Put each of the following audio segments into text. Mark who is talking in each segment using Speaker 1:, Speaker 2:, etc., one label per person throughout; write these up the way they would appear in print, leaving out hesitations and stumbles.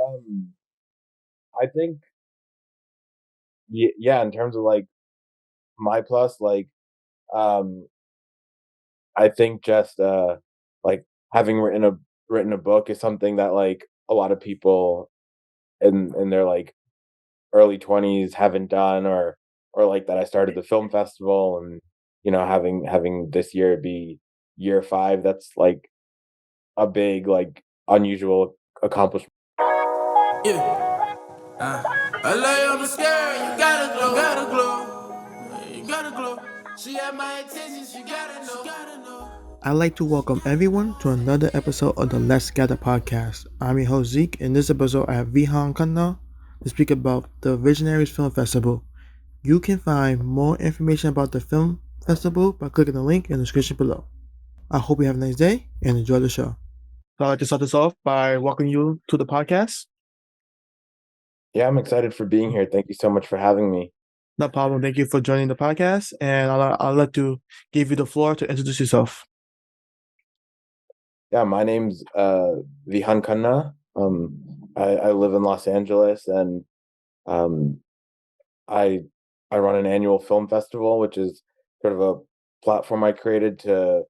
Speaker 1: Um, I think, yeah, in terms of like my plus, um, I think just like having written a book is something that like a lot of people in their like early 20s haven't done, or like that I started the film festival, and having this year be year 5. That's like a big, like, unusual accomplishment.
Speaker 2: Yeah. I lay on the scale, you gotta glow, you gotta glow. She had my attention, she gotta know.
Speaker 3: I'd like to welcome everyone to another episode of the Let's Gather podcast. I'm your host Zeke. In this episode, I have Vihan Khanna to speak about the Visionaries Film Festival. You can find more information about the film festival by clicking the link in the description below. I hope you have a nice day and enjoy the show. So I'd like to start this off by welcoming you to the podcast.
Speaker 1: Yeah, I'm excited for being here. Thank you so much for having me.
Speaker 3: No problem. Thank you for joining the podcast, and I'll let to give you the floor to introduce yourself.
Speaker 1: Yeah, my name's Vihan Khanna. I live in Los Angeles, and um, I I run an annual film festival, which is sort of a platform I created to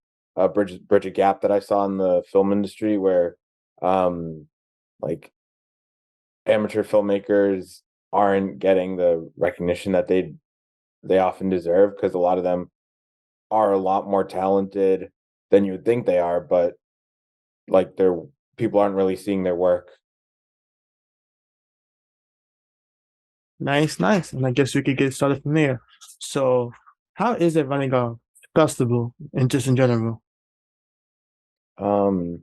Speaker 1: bridge a gap that I saw in the film industry, where um, like amateur filmmakers aren't getting the recognition that they often deserve, because a lot of them are a lot more talented than you would think they are, but like their people aren't really seeing their work.
Speaker 3: Nice, nice. And I guess we could get started from there. So, how is it running a festival and just in general?
Speaker 1: Um,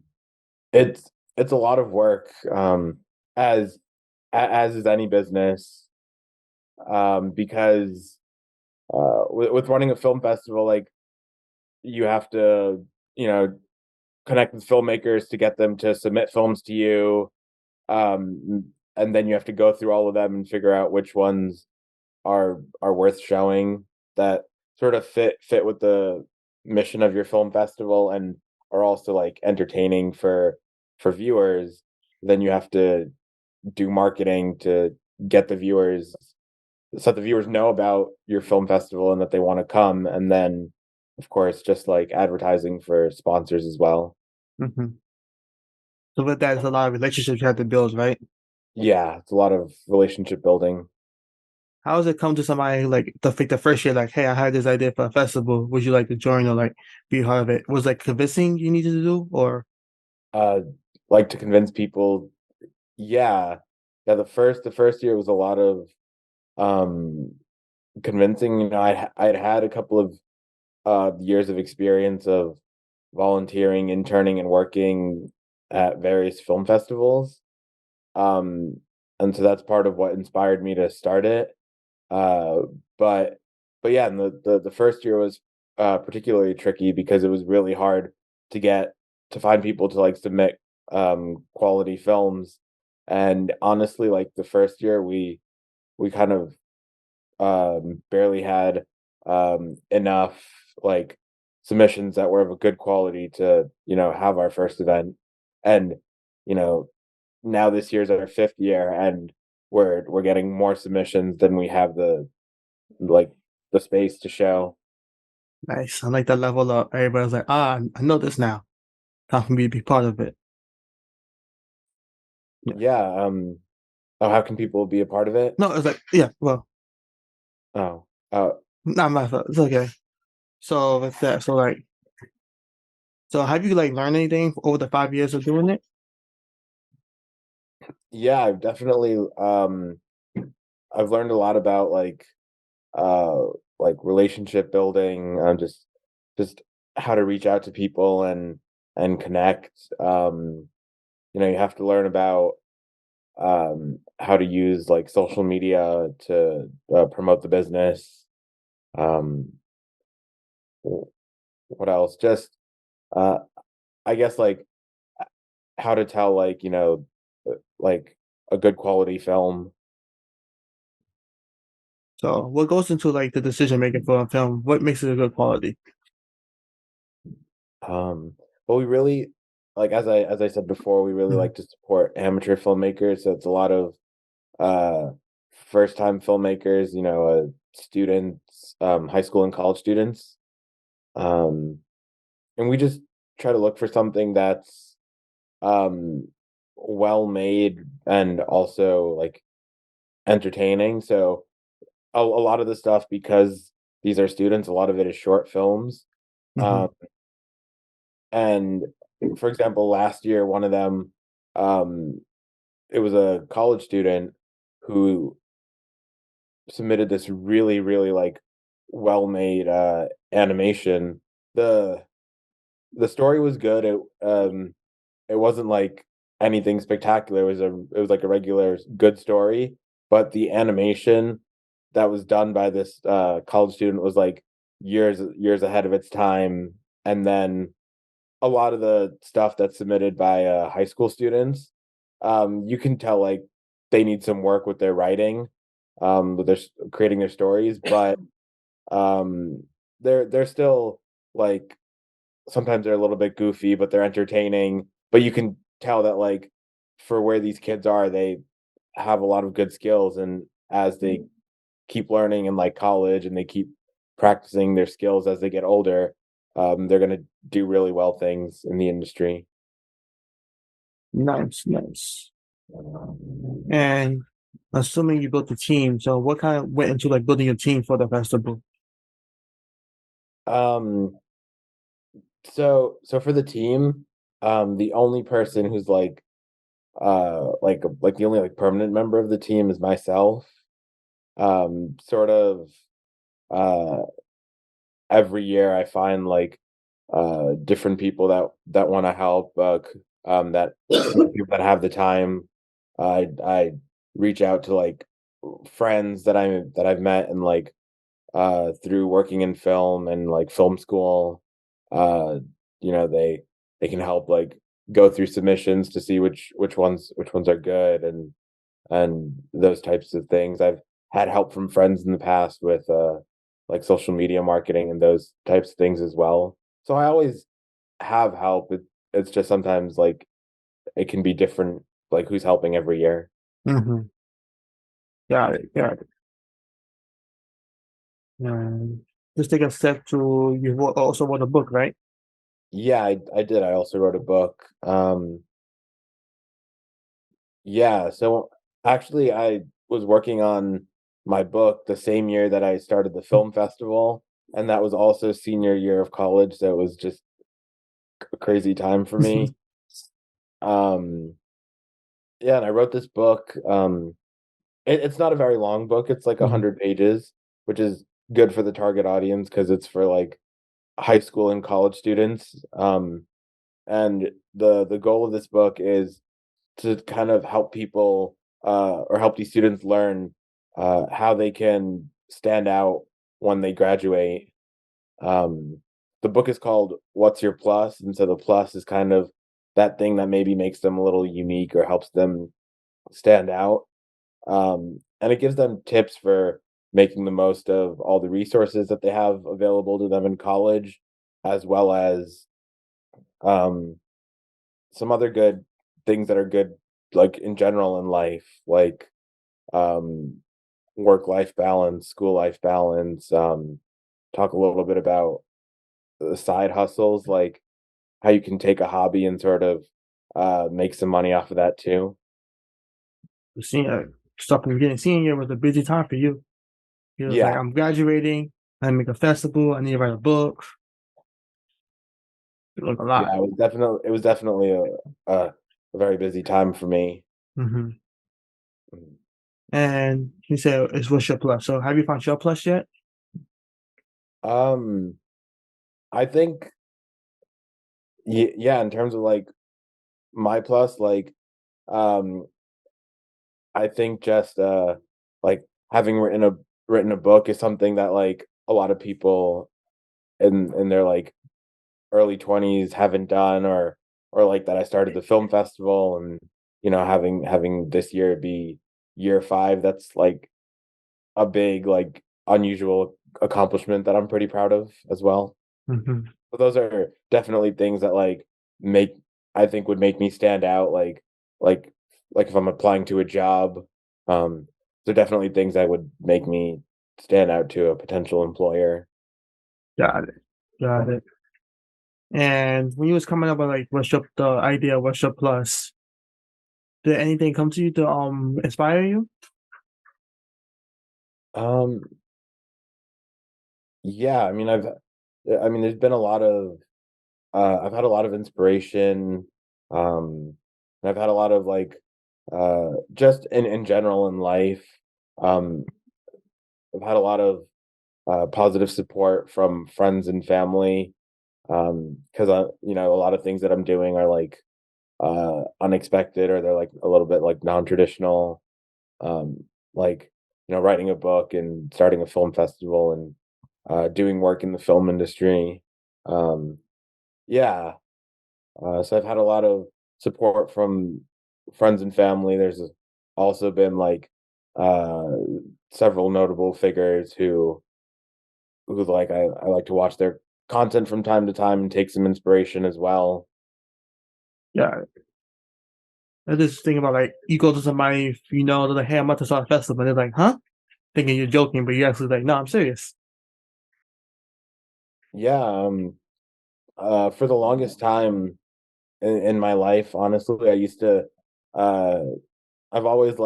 Speaker 1: it's a lot of work, as as is any business, because with running a film festival, like, you have to, you know, connect with filmmakers to get them to submit films to you, and then you have to go through all of them and figure out which ones are worth showing, that sort of fit with the mission of your film festival, and are also like entertaining for viewers. Then you have to do marketing to get the viewers, so the viewers know about your film festival and that they want to come, and then of course just like advertising for sponsors as well.
Speaker 3: Hmm. So, with that, it's a lot of relationships you have to build, right?
Speaker 1: Yeah, it's a lot of relationship building.
Speaker 3: How does it come to somebody like the first year, like, hey, I had this idea for a festival. Would you like to join or like be a part of it? Was like convincing you needed to do, or
Speaker 1: uh like to convince people. Yeah, yeah, the first year was a lot of um convincing. I'd had a couple of years of experience of volunteering, interning, and working at various film festivals. Um, and so that's part of what inspired me to start it. Uh, but yeah, and the first year was particularly tricky, because it was really hard to get to find people to like submit quality films. And honestly, like the first year, we kind of barely had enough like submissions that were of a good quality to have our first event. And you know now this year's our 5th year, and we're getting more submissions than we have like the space to show.
Speaker 3: nice. I like that level up. Everybody's like, I know this now. Time for me to be part of it. Yeah.
Speaker 1: Yeah. Oh, how can people be a part of it?
Speaker 3: No, it's like, yeah. Well,
Speaker 1: Oh, uh,
Speaker 3: not my fault. It's okay. So with that, so have you like learned anything over the 5 years of doing it?
Speaker 1: yeah, I've learned a lot about uh relationship building, just how to reach out to people and connect. You have to learn about how to use like social media to promote the business. um wh- what else? Just uh I guess like how to tell, like a good quality film.
Speaker 3: So what goes into like the decision making for a film? What makes it a good quality?
Speaker 1: Well, we really like as I said before, we really
Speaker 3: Mhm.
Speaker 1: like to support amateur filmmakers. So it's a lot of uh first time filmmakers, students, high school and college students. Um and we just try to look for something that's um well made and also like entertaining. So a lot of the stuff, because these are students, a lot of it is short films. Um
Speaker 3: Mhm.
Speaker 1: and for example, last year one of them, um it was a college student who submitted this really, really like well-made animation. The the story was good. It wasn't like anything spectacular. It was like a regular good story, but the animation that was done by this college student was like years ahead of its time. And then a lot of the stuff that's submitted by high school students, you can tell like they need some work with their writing, with creating their stories, but um, they're still like sometimes they're a little bit goofy, but they're entertaining. But you can tell that like for where these kids are, they have a lot of good skills, and as they keep learning in like college and they keep practicing their skills as they get older, they're gonna do really well things in the industry.
Speaker 3: Nice, nice. And assuming you built a team, so what kind of went into like building a team for the festival?
Speaker 1: Um, so for the team, the only person who's like the only like permanent member of the team is myself. Sort of uh every year I find like different people that want to help, that people that have the time. I reach out to like friends that I've met and like through working in film and like film school. uh they can help like go through submissions to see which ones are good, and those types of things. I've had help from friends in the past with like social media marketing and those types of things as well. So I always have help. It's just sometimes like it can be different, like who's helping every year.
Speaker 3: Mm-hmm. Got it, got it. And just take a step to also wrote a book, right?
Speaker 1: Yeah, I did. I also wrote a book. Yeah, so actually I was working on my book the same year that I started the film festival, and that was also senior year of college, so it was just a crazy time for me. Um yeah, and I wrote this book. It's not a very long book. It's like
Speaker 3: Mhm.
Speaker 1: 100 pages, which is good for the target audience because it's for like high school and college students. And the goal of this book is to kind of help people, or help these students learn how they can stand out when they graduate. Um, the book is called "What's Your Plus?" And so the plus is kind of that thing that maybe makes them a little unique or helps them stand out. And it gives them tips for making the most of all the resources that they have available to them in college, as well as um, some other good things that are good, like in general in life, like um, work life balance, school life balance. Talk a little bit about the side hustles, like how you can take a hobby and sort of make some money off of that too.
Speaker 3: The senior stuff from getting senior was a busy time for you. He was like,
Speaker 1: Yeah,
Speaker 3: I'm graduating, I make a festival, I need to write a book. It was a lot.
Speaker 1: yeah, it was definitely a very busy time for me.
Speaker 3: Hmm.
Speaker 1: Mm.
Speaker 3: And he said, it's what's your plus? So have you found your plus yet?
Speaker 1: Um, I think, yeah, in terms of like my plus, like um, I think just like having written a book is something that like a lot of people in their like early 20s haven't done, or like that I started the film festival, and having this year be year 5, that's like a big like unusual accomplishment that I'm pretty proud of as well.
Speaker 3: Hmm.
Speaker 1: So those are definitely things that like make I think would make me stand out, like like if I'm applying to a job. Um, so definitely things that would make me stand out to a potential employer.
Speaker 3: Got it. Got it. And when you was coming up with like the idea of Worship Plus, did anything come to you to inspire you?
Speaker 1: Um, yeah, I mean, there's been a lot of I've had a lot of inspiration. Um, and I've had a lot of just in general in life. Um, I've had a lot of positive support from friends and family. Because a lot of things that I'm doing are like unexpected, or they're like a little bit like non-traditional. Um, like writing a book and starting a film festival and doing work in the film industry. Um, yeah, so I've had a lot of support from friends and family. There's also been uh, several notable figures who I like to watch their content from time to time and take some inspiration as well.
Speaker 3: Yeah. I just think about like you go to somebody, they're like, "Hey, I'm about to start a festival," and they're like, "Huh?" Thinking you're joking, but you're actually like, "No, I'm serious."
Speaker 1: Yeah, for the longest time in my life, honestly, I used to. Uh, I've always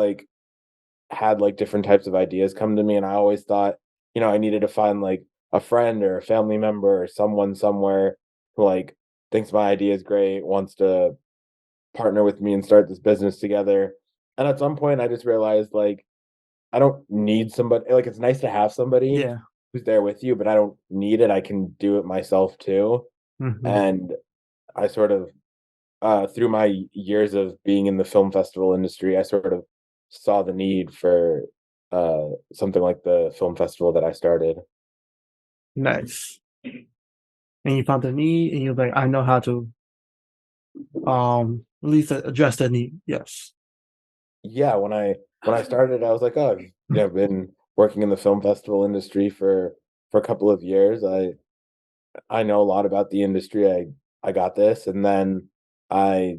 Speaker 1: had different types of ideas come to me, and I always thought, I needed to find a friend or a family member or someone somewhere who thinks my idea is great, wants to partner with me and start this business together. And at some point I just realized I don't need somebody. It's nice to have somebody
Speaker 3: Yeah.
Speaker 1: who's there with you, but I don't need it. I can do it myself too.
Speaker 3: Hmm.
Speaker 1: And I sort of through my years of being in the film festival industry, I sort of saw the need for something like the film festival that I started.
Speaker 3: Nice. And you found the need, and you're like, "I know how to at least address the need." Yes.
Speaker 1: Yeah, when I started, I was like, oh, I've been working in the film festival industry for a couple of years. I know a lot about the industry. I got this, and then I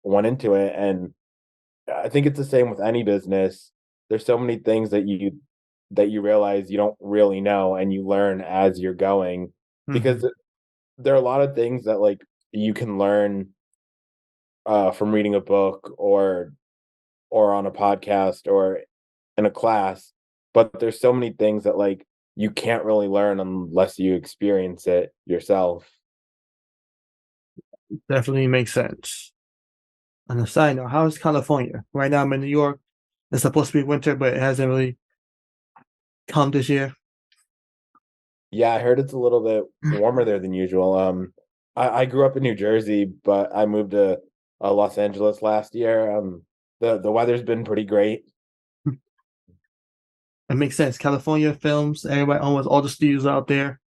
Speaker 1: went into it, and I think it's the same with any business. There's so many things that you realize you don't really know, and you learn as you're going,
Speaker 3: Hmm.
Speaker 1: because there are a lot of things that you can learn from reading a book or on a podcast or in a class, but there's so many things that you can't really learn unless you experience it yourself.
Speaker 3: Definitely makes sense. On the side note, how is California? Right now I'm in New York. It's supposed to be winter, but it hasn't really come this year.
Speaker 1: Yeah, I heard it's a little bit warmer there than usual. I grew up in New Jersey, but I moved to Los Angeles last year. The weather's been pretty great.
Speaker 3: It makes sense. California films, everybody, almost all the studios out there.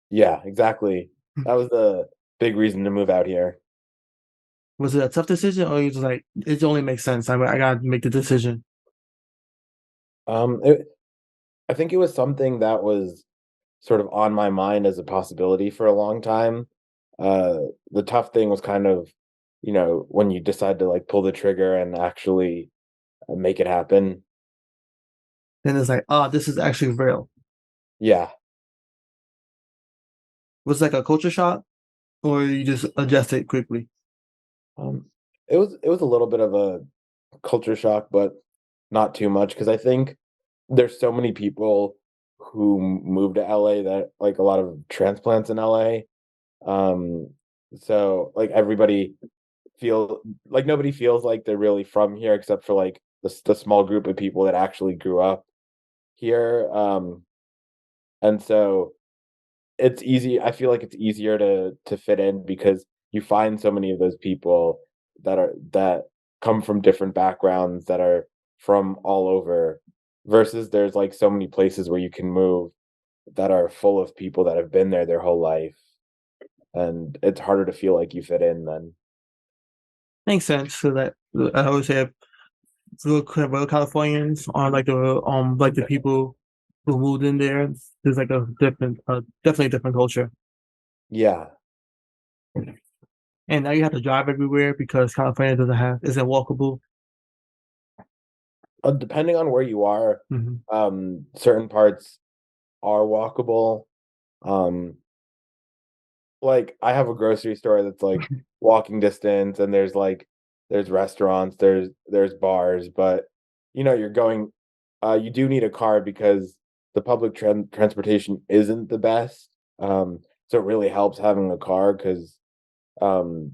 Speaker 1: Yeah, exactly. That was the big reason to move out here.
Speaker 3: Was it a tough decision, or you just like it only makes sense? I gotta make the decision.
Speaker 1: Um, it, I think it was something that was sort of on my mind as a possibility for a long time. Uh, the tough thing was kind of, when you decide to pull the trigger and actually make it happen.
Speaker 3: Then it's like, this is actually real.
Speaker 1: Yeah.
Speaker 3: Was it like a culture shock, or you just adjusted quickly?
Speaker 1: Um, it was a little bit of a culture shock, but not too much because I think there's so many people who move to LA, that a lot of transplants in LA. Um, so everybody nobody feels like they're really from here except for the small group of people that actually grew up here. And so I feel like it's easier to fit in because you find so many of those people that come from different backgrounds, that are from all over, versus there's so many places where you can move that are full of people that have been there their whole life, and it's harder to feel like you fit in then.
Speaker 3: Makes sense. So that I always have real Californians are like the people who moved in there. There's like a different, definitely a different culture.
Speaker 1: Yeah.
Speaker 3: and now you have to drive everywhere because California isn't walkable.
Speaker 1: Depending on where you are,
Speaker 3: Hmm.
Speaker 1: certain parts are walkable. Um, like I have a grocery store that's like walking distance, and there's restaurants, there's bars, but you're going. You do need a car because the public transportation isn't the best. So it really helps having a car because, um,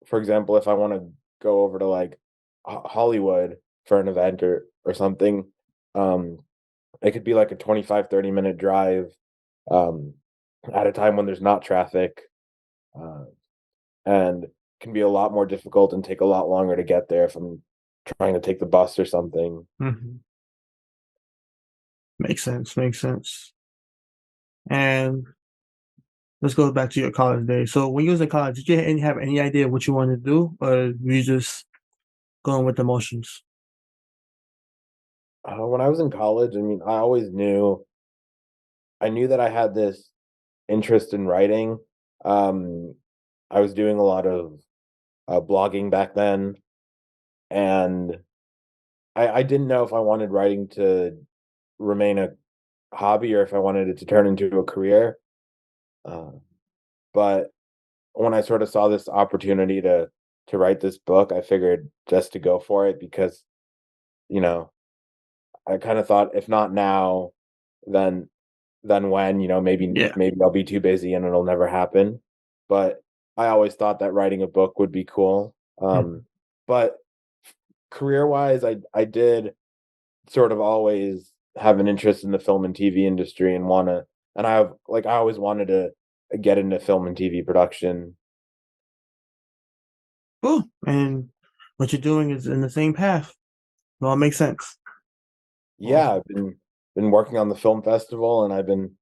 Speaker 1: for example, if I want to go over to like Hollywood for an event or something, um, it could be like a 25-30 minute drive, um, at a time when there's not traffic, uh, and can be a lot more difficult and take a lot longer to get there if I'm trying to take the bus or something.
Speaker 3: Hmm. Makes sense. Makes sense. And let's go back to your college days. So when you was in college, did you have any idea what you wanted to do, or were you just going with the motions?
Speaker 1: When I was in college, I mean, I knew that I had this interest in writing. Um, I was doing a lot of blogging back then, and I didn't know if I wanted writing to remain a hobby or if I wanted it to turn into a career. Uh, but when I sort of saw this opportunity to write this book, I figured just to go for it because you know I kind of thought if not now, then when maybe
Speaker 3: Yeah.
Speaker 1: I'll be too busy and it'll never happen. But I always thought that writing a book would be cool.
Speaker 3: Mhm.
Speaker 1: But career wise, I did sort of always have an interest in the film and TV industry and I always wanted to get into film and TV production.
Speaker 3: Cool. And what you're doing is in the same path. It all makes sense.
Speaker 1: Yeah,
Speaker 3: Awesome.
Speaker 1: I've been working on the film festival, and I've been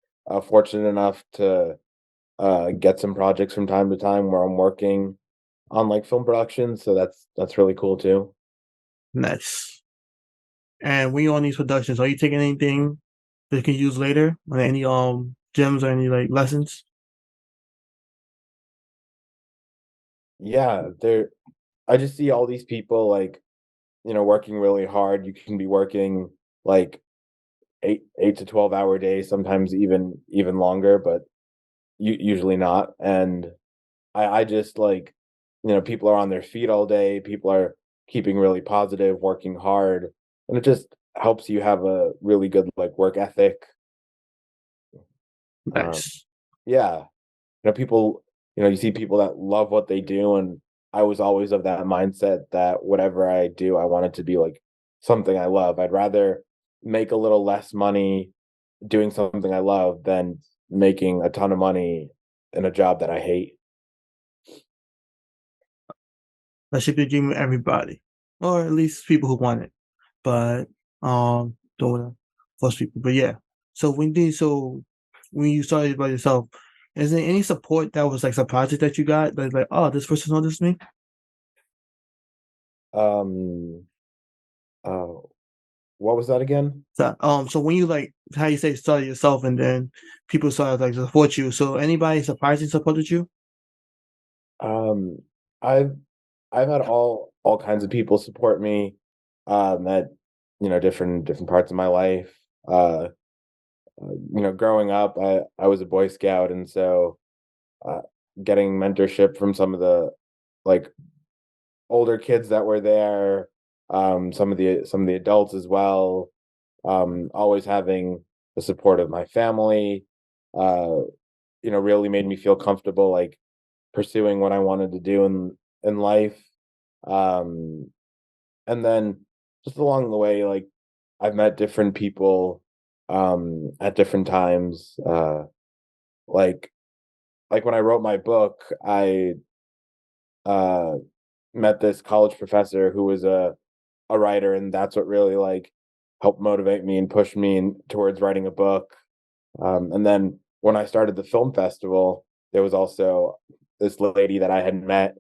Speaker 1: fortunate enough to get some projects from time to time where I'm working on like film production. So that's really cool too.
Speaker 3: Nice. And when you're on these productions, are you taking anything that you can use later? Or any gems or any like lessons?
Speaker 1: Yeah, there. I just see all these people like working really hard. You can be working like 8 to 12 hour days, sometimes even longer, but usually not. And I just like, people are on their feet all day. People are keeping really positive, working hard, and it just helps you have a really good like work ethic. Um,
Speaker 3: Nice.
Speaker 1: yeah, people, you see people that love what they do, and I was always of that mindset that whatever I do, I want it to be like something I love. I'd rather make a little less money doing something I love than making a ton of money in a job that I hate.
Speaker 3: That should be a dream of everybody, or at least people who want it. But don't want to force people. But yeah. So when you started by yourself, is there any support that was like surprising that you got? Like, oh, this person noticed me.
Speaker 1: Um, uh, what was that again?
Speaker 3: So when you like how you say started yourself and then people started like support you. So anybody surprisingly supported you?
Speaker 1: Um, I've I've had all kinds of people support me, at different parts of my life. Growing up, I was a Boy Scout, and so uh, getting mentorship from some of the like older kids that were there, some of the adults as well. Always having the support of my family, uh, really made me feel comfortable, like pursuing what I wanted to do in life. Um, and then just along the way, like I've met different people at different times. Like when I wrote my book, I uh met this college professor who was a writer, and that's what really like helped motivate me and push me towards writing a book. And then when I started the film festival, there was also this lady that I had met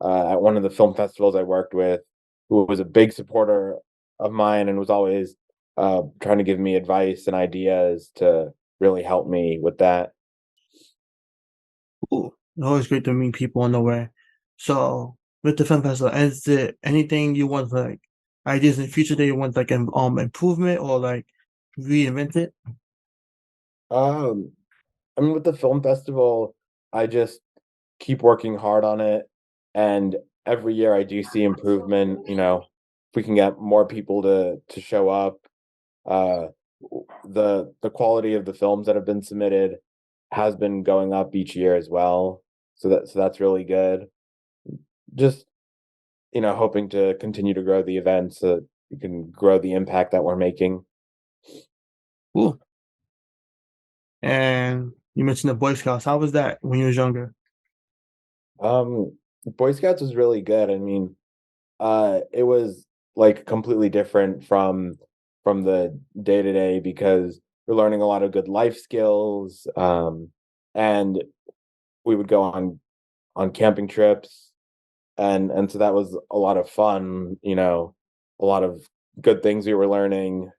Speaker 1: at one of the film festivals I worked with, who was a big supporter of mine and was always trying to give me advice and ideas to really help me with that.
Speaker 3: Ooh, it's always great to meet people on the way. So with the film festival, is there anything you want like ideas in the future that you want like an improvement or like reinvent it?
Speaker 1: Um, I mean, with the film festival, I just keep working hard on it, and every year I do see improvement. If we can get more people to show up, uh, the quality of the films that have been submitted has been going up each year as well. So that's really good. Just hoping to continue to grow the events so that we can grow the impact that we're making.
Speaker 3: Cool. And you mentioned the Boy Scouts. How was that when you was younger?
Speaker 1: Boy Scouts was really good. I mean, it was like completely different from the day to day because we're learning a lot of good life skills. And we would go on camping trips, and so that was a lot of fun. A lot of good things we were learning,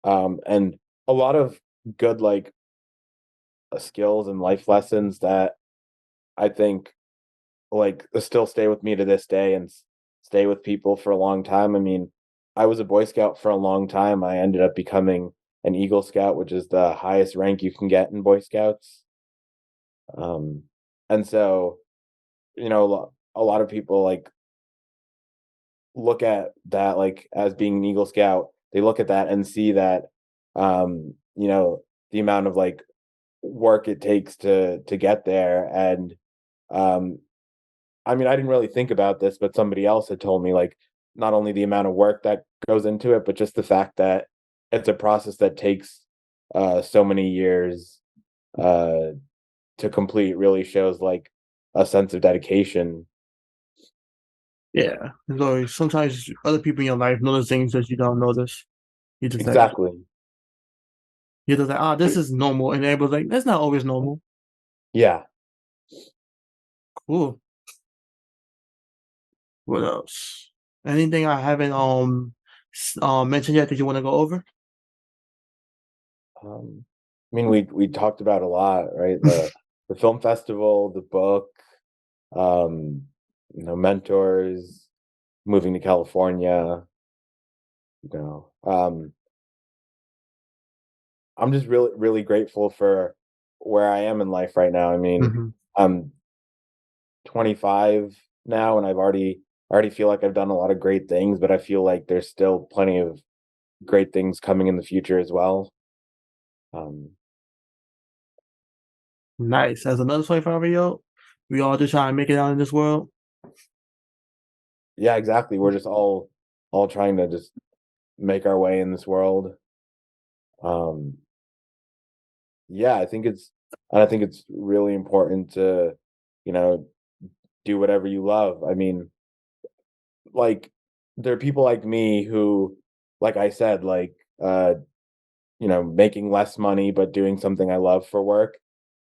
Speaker 1: and a lot of good like skills and life lessons that I think like still stay with me to this day and stay with people for a long time. I mean, I was a Boy Scout for a long time. I ended up becoming an Eagle Scout, which is the highest rank you can get in Boy Scouts. Um, and so, a lot of people like look at that like as being an Eagle Scout. They look at that and see that, the amount of like work it takes to get there. And um, I mean, I didn't really think about this, but somebody else had told me, like, not only the amount of work that goes into it, but just the fact that it's a process that takes, so many years, uh, to complete really shows, like, a sense of dedication.
Speaker 3: Yeah. So sometimes other people in your life notice things that you don't notice. You just like
Speaker 1: Exactly.
Speaker 3: you're just like, this is normal. And everybody's like, that's not always normal.
Speaker 1: Yeah.
Speaker 3: Cool. What else? Anything I haven't mentioned yet that you want to go over?
Speaker 1: I mean, we talked about a lot, right? The film festival, the book, um, mentors, moving to California, you know, um I'm just really, really grateful for where I am in life right now. I mean,
Speaker 3: Hmm.
Speaker 1: I'm 25 now, and I already feel like I've done a lot of great things, but I feel like there's still plenty of great things coming in the future as well. Um,
Speaker 3: Nice. As another 25-year old, we all just trying to make it out in this world.
Speaker 1: yeah, exactly. We're just all trying to just make our way in this world. Um, yeah, I think it's really important to, you know, do whatever you love. I mean, like there are people like me who, like I said, like making less money but doing something I love for work.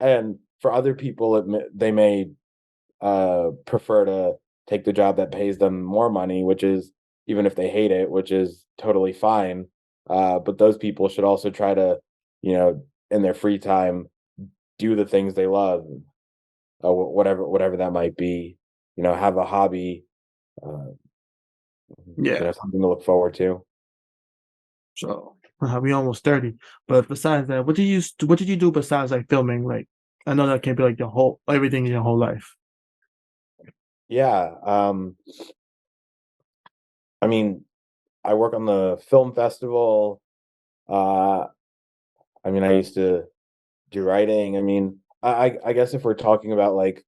Speaker 1: And for other people, they may prefer to take the job that pays them more money, which is even if they hate it, which is totally fine. But those people should also try to, in their free time, do the things they love, whatever that might be. Have a hobby, uh,
Speaker 3: Yeah.
Speaker 1: something to look forward to.
Speaker 3: So we almost 30. But besides that, what did you do besides like filming? Like I know that can be like your whole everything in your whole life.
Speaker 1: Yeah. I mean, I work on the film festival. Uh, I mean, I used to do writing. I mean, I guess if we're talking about like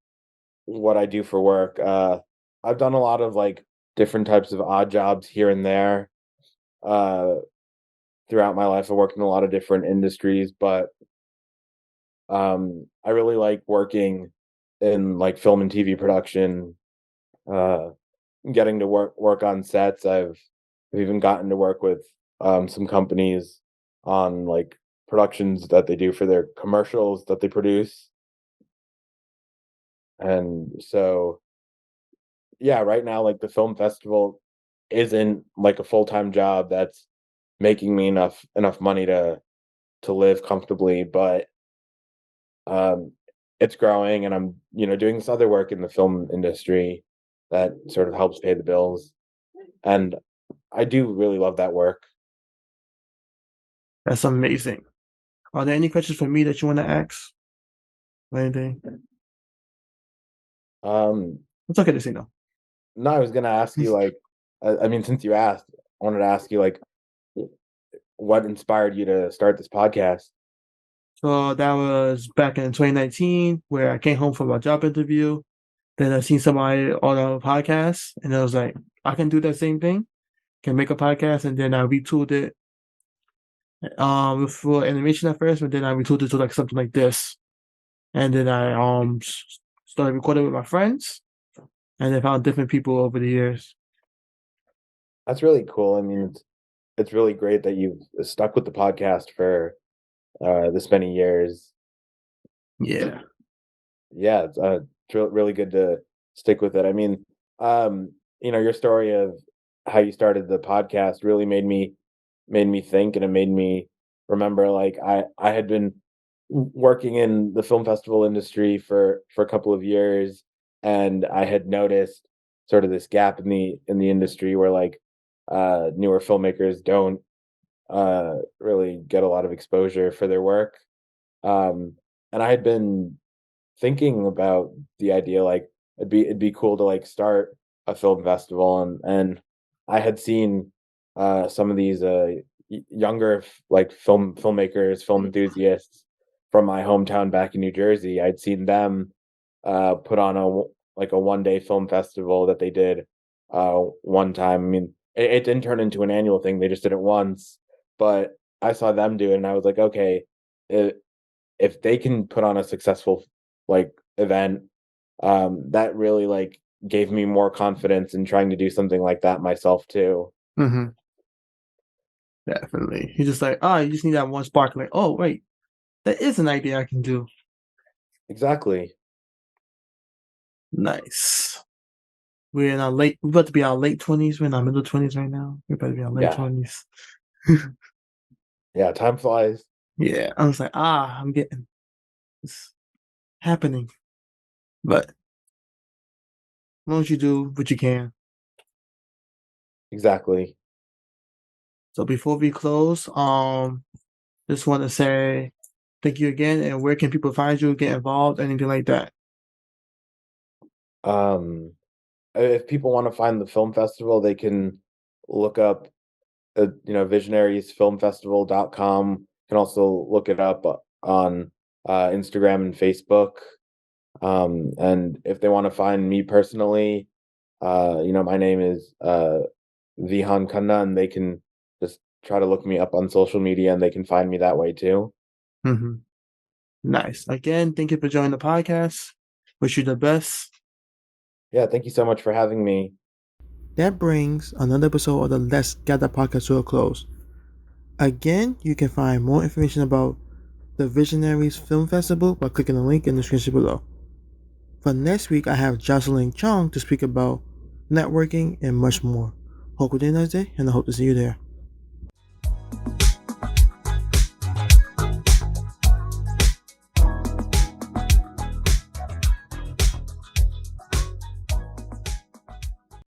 Speaker 1: what I do for work, I've done a lot of like different types of odd jobs here and there. Uh, Throughout my life, I worked in a lot of different industries, but I really like working in like film and TV production. Uh, Getting to work on sets. I've even gotten to work with some companies on like productions that they do for their commercials that they produce. And so yeah, right now like the film festival isn't like a full-time job that's making me enough money to live comfortably, but um it's growing, and I'm doing this other work in the film industry that sort of helps pay the bills, and I do really love that work.
Speaker 3: That's amazing. Are there any questions for me that you want to ask? Or anything?
Speaker 1: Um,
Speaker 3: It's okay to say no.
Speaker 1: no, I was gonna ask you, like, I mean, since you asked, I wanted to ask you, like, what inspired you to start this podcast?
Speaker 3: So that was back in 2019, where I came home from a job interview. Then I seen somebody on a podcast, and I was like, I can do that same thing. Can make a podcast, and then I retooled it for animation at first, but then I retooled it to like something like this, and then I started recording with my friends, and then found different people over the years.
Speaker 1: That's really cool. I mean, it's really great that you've stuck with the podcast for this many years.
Speaker 3: Yeah.
Speaker 1: Yeah, it's really good to stick with it. I mean, your story of how you started the podcast really made me think, and it made me remember, like, I had been working in the film festival industry for a couple of years, and I had noticed sort of this gap in the industry where, like, newer filmmakers don't really get a lot of exposure for their work. Um, and I had been thinking about the idea, like, it'd be cool to, like, start a film festival, and I had seen some of these younger like filmmakers, film enthusiasts from my hometown back in New Jersey. I'd seen them put on like a 1 day film festival that they did one time. I mean, it didn't turn into an annual thing, they just did it once, but I saw them do it, and I was like, okay, if they can put on a successful, like, event, that really, like, gave me more confidence in trying to do something like that myself too.
Speaker 3: Mm-hmm. Definitely. He's just like, oh, you just need that one spark. Like, oh, wait, that is an idea I can do.
Speaker 1: Exactly.
Speaker 3: Nice. We're about to be our late 20s. We're in our middle 20s right now. We're about to be our late
Speaker 1: Yeah.
Speaker 3: 20s.
Speaker 1: Yeah, time flies.
Speaker 3: Yeah. I was like, I'm getting it's happening. But as long as you do what you can.
Speaker 1: Exactly.
Speaker 3: So before we close, just want to say thank you again. And where can people find you, get involved, anything like that?
Speaker 1: Um, if people wanna find the film festival, they can look up, visionariesfilmfestival.com. Can also look it up on, Instagram and Facebook. And if they wanna find me personally, my name is, Vihan Khanna, and they can just try to look me up on social media, and they can find me that way too.
Speaker 3: Mm-hmm. Nice. Again, thank you for joining the podcast. Wish you the best.
Speaker 1: Yeah, thank you so much for having me.
Speaker 3: That brings another episode of the Let's Gather podcast to a close. Again, you can find more information about the Visionaries Film Festival by clicking the link in the description below. For next week, I have Jocelyn Chong to speak about networking and much more. Hope you have a nice day, and I hope to see you there.